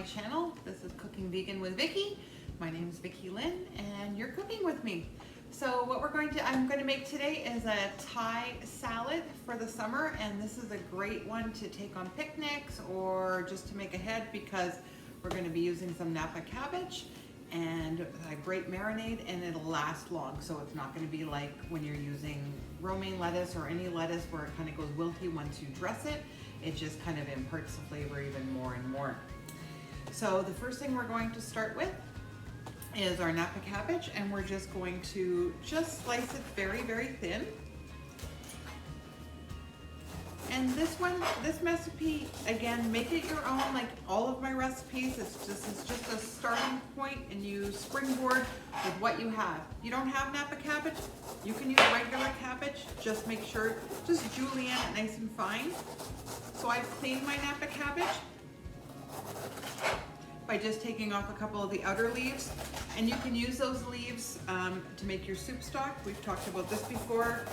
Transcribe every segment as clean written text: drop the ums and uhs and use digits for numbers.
channel. This is Cooking Vegan with Vicki. My name is Vicki-Lynne and you're cooking with me. So what I'm going to make today is a Thai salad for the summer, and this is a great one to take on picnics or just to make ahead because we're going to be using some Napa cabbage and a great marinade, and it'll last long. So it's not going to be like when you're using romaine lettuce or any lettuce where it kind of goes wilty once you dress it. It just kind of imparts the flavor even more and more. So the first thing we're going to start with is our Napa cabbage, and we're just going to slice it very, very thin. And this recipe, again, make it your own, like all of my recipes. It's just a starting point, and you springboard with what you have. You don't have Napa cabbage, you can use regular cabbage. Just make sure, just julienne it nice and fine. So I've cleaned my Napa cabbage by just taking off a couple of the outer leaves, and you can use those leaves to make your soup stock. We've talked about this before.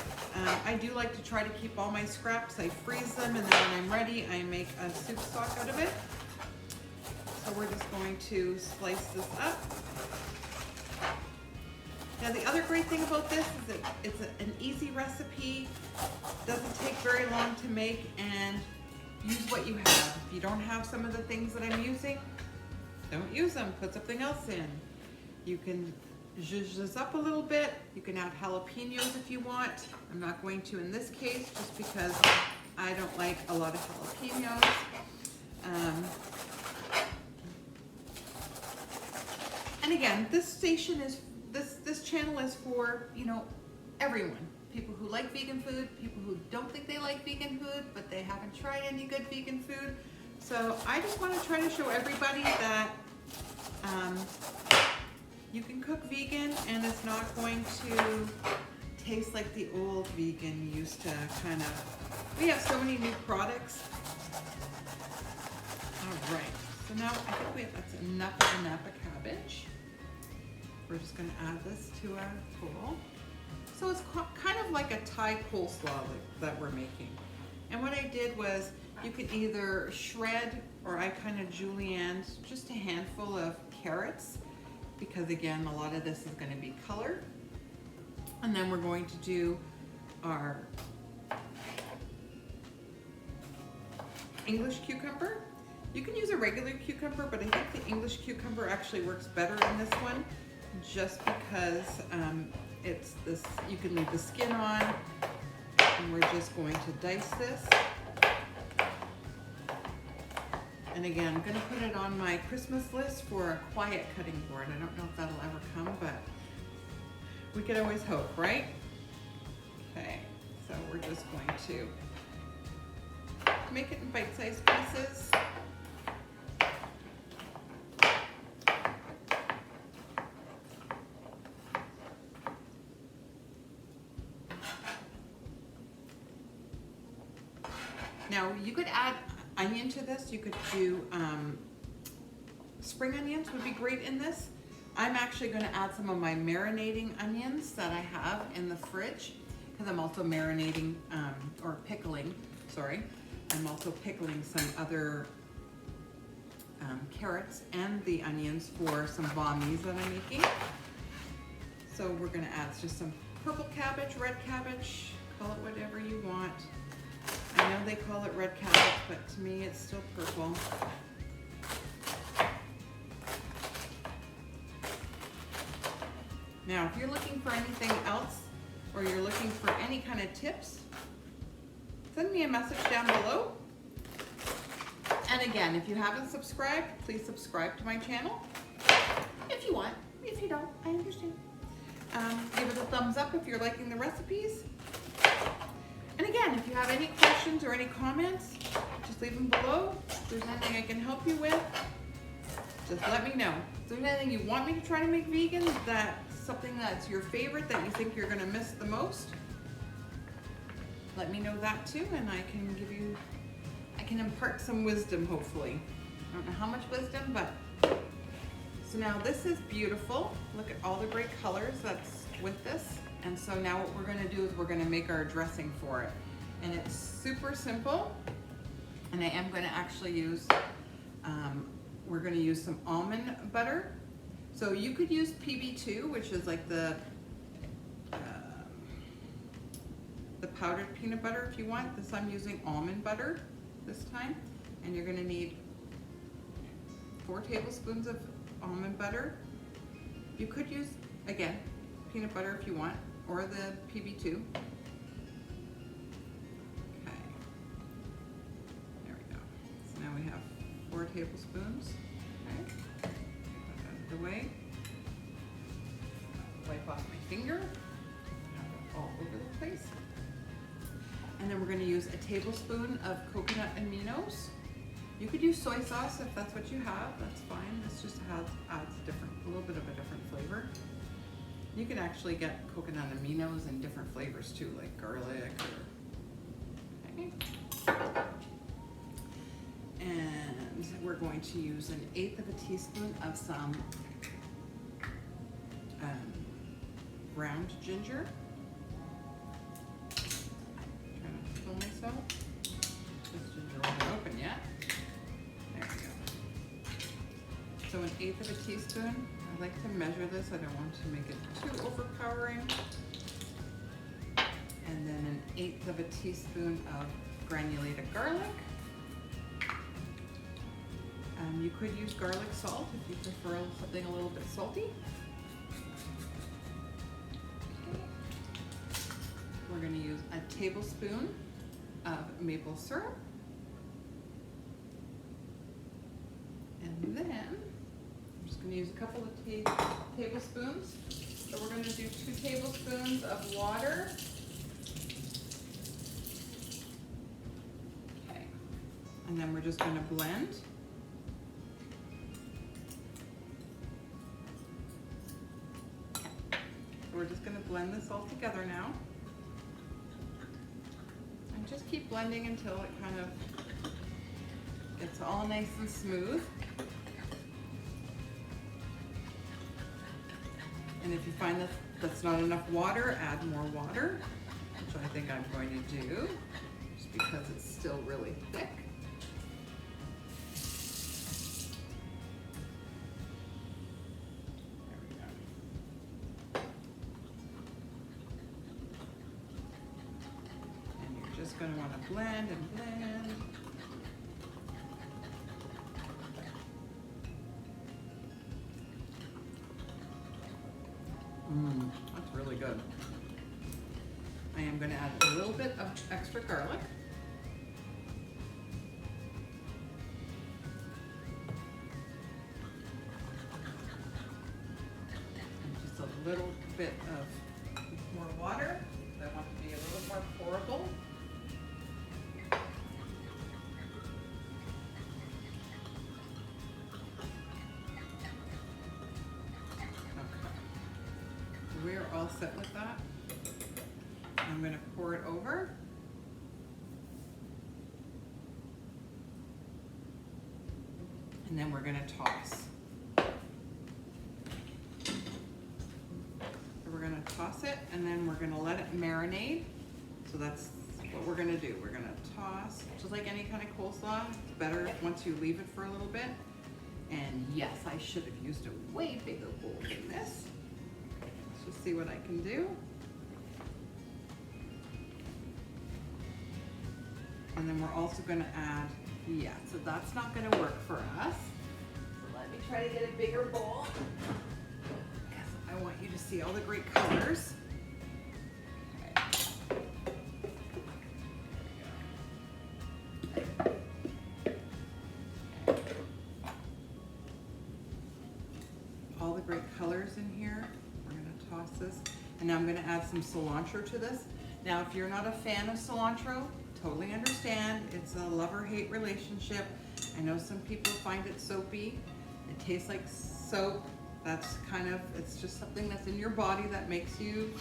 I do like to try to keep all my scraps. I freeze them, and then when I'm ready, I make a soup stock out of it. So we're just going to slice this up. Now the other great thing about this is that it's an easy recipe, doesn't take very long to make, and use what you have. If you don't have some of the things that I'm using, don't use them, put something else in. You can zhuzh this up a little bit. You can add jalapenos if you want. I'm not going to in this case, just because I don't like a lot of jalapenos. And again, this channel is for, you know, everyone. People who like vegan food, people who don't think they like vegan food, but they haven't tried any good vegan food. So I just want to try to show everybody that you can cook vegan and it's not going to taste like the old vegan used to kind of. We have so many new products. All right, so now I think that's enough of the Napa cabbage. We're just going to add this to our bowl. So it's kind of like a Thai coleslaw that we're making. And what I did was, you can either shred, or I kind of julienne just a handful of carrots, because again, a lot of this is going to be colored. And then we're going to do our English cucumber. You can use a regular cucumber, but I think the English cucumber actually works better in this one, just because it's this, you can leave the skin on, and we're just going to dice this. And again, I'm going to put it on my Christmas list for a quiet cutting board. I don't know if that'll ever come, but we could always hope, right? Okay, so we're just going to make it in bite-sized pieces. Now, you could add onion to this. You could do spring onions would be great in this. I'm actually going to add some of my marinating onions that I have in the fridge, because I'm also marinating or pickling, sorry. I'm also pickling some other carrots and the onions for some banh mi that I'm making. So we're going to add just some purple cabbage, red cabbage, call it whatever you want. I know they call it red cabbage, but to me it's still purple. Now, if you're looking for anything else, or you're looking for any kind of tips, send me a message down below. And again, if you haven't subscribed, please subscribe to my channel. If you want. If you don't, I understand. Give it a thumbs up if you're liking the recipes. And again, if you have any questions or any comments, just leave them below. If there's anything I can help you with, just let me know. If there's anything you want me to try to make vegan, that's something that's your favorite that you think you're gonna miss the most, let me know that too, and I can impart some wisdom, hopefully. I don't know how much wisdom, but. So now this is beautiful. Look at all the great colors that's with this. And so now what we're gonna do is we're gonna make our dressing for it. And it's super simple. And I am gonna actually use, we're going to use some almond butter. So you could use PB2, which is like the powdered peanut butter if you want. This I'm using almond butter this time. And you're going to need 4 tablespoons of almond butter. You could use, again, peanut butter if you want, or the PB2. Okay, there we go. So now we have 4 tablespoons. Okay, put that out of the way. Wipe off my finger. Have it all over the place. And then we're going to use a tablespoon of coconut aminos. You could use soy sauce if that's what you have. That's fine. This just adds a little bit of a different flavor. You can actually get coconut aminos in different flavors too, like garlic or. Okay. And we're going to use 1/8 of a teaspoon of some ground ginger. Myself. This ginger wasn't open yet. There we go. So 1/8 of a teaspoon. I like to measure this. I don't want to make it too overpowering. And then 1/8 of a teaspoon of granulated garlic. You could use garlic salt if you prefer something a little bit salty. We're going to use a tablespoon of maple syrup. And then I'm just going to use a couple of tablespoons. So we're going to do 2 tablespoons of water. Okay. And then we're just going to blend. Okay. So we're just going to blend this all together now. Just keep blending until it kind of gets all nice and smooth. And if you find that that's not enough water, add more water, which I think I'm going to do, just because it's still really thick. Just going to want to blend and blend. That's really good. I am going to add a little bit of extra garlic. And just a little bit of more water. I want it to be a little more pourable. We're all set with that. I'm going to pour it over. And then we're going to toss. So we're going to toss it and then we're going to let it marinate. So that's what we're going to do. We're going to toss, just like any kind of coleslaw. It's better once you leave it for a little bit. And yes, I should have used a way bigger bowl than this. Let's just see what I can do. And then we're also going to add, yeah, so that's not going to work for us. So let me try to get a bigger bowl, because I want you to see all the great colors. All the great colors in here. We're going to toss this. And now I'm going to add some cilantro to this. Now, if you're not a fan of cilantro, totally understand. It's a love-or-hate relationship. I know some people find it soapy. It tastes like soap. That's kind of, it's just something that's in your body that makes you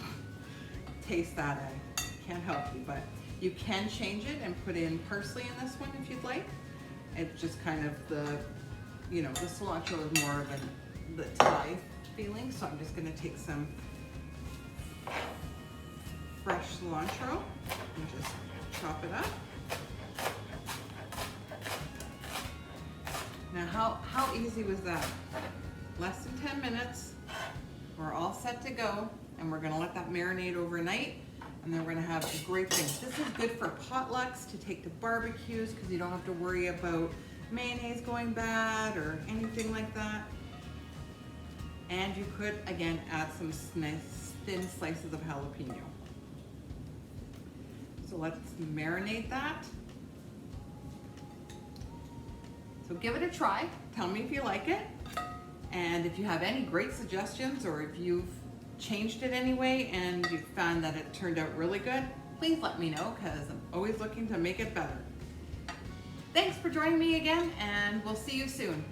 taste that. I can't help you, but you can change it and put in parsley in this one if you'd like. It's just kind of the, you know, the cilantro is more of the Thai feeling. So I'm just going to take some fresh cilantro and just chop it up. Now, how easy was that? Less than 10 minutes. We're all set to go, and we're gonna let that marinate overnight, and then we're gonna have great things. This is good for potlucks, to take to barbecues, because you don't have to worry about mayonnaise going bad or anything like that. And you could, again, add some nice thin slices of jalapeno. So let's marinate that. So give it a try. Tell me if you like it. And if you have any great suggestions, or if you've changed it anyway and you found that it turned out really good, please let me know, because I'm always looking to make it better. Thanks for joining me again, and we'll see you soon.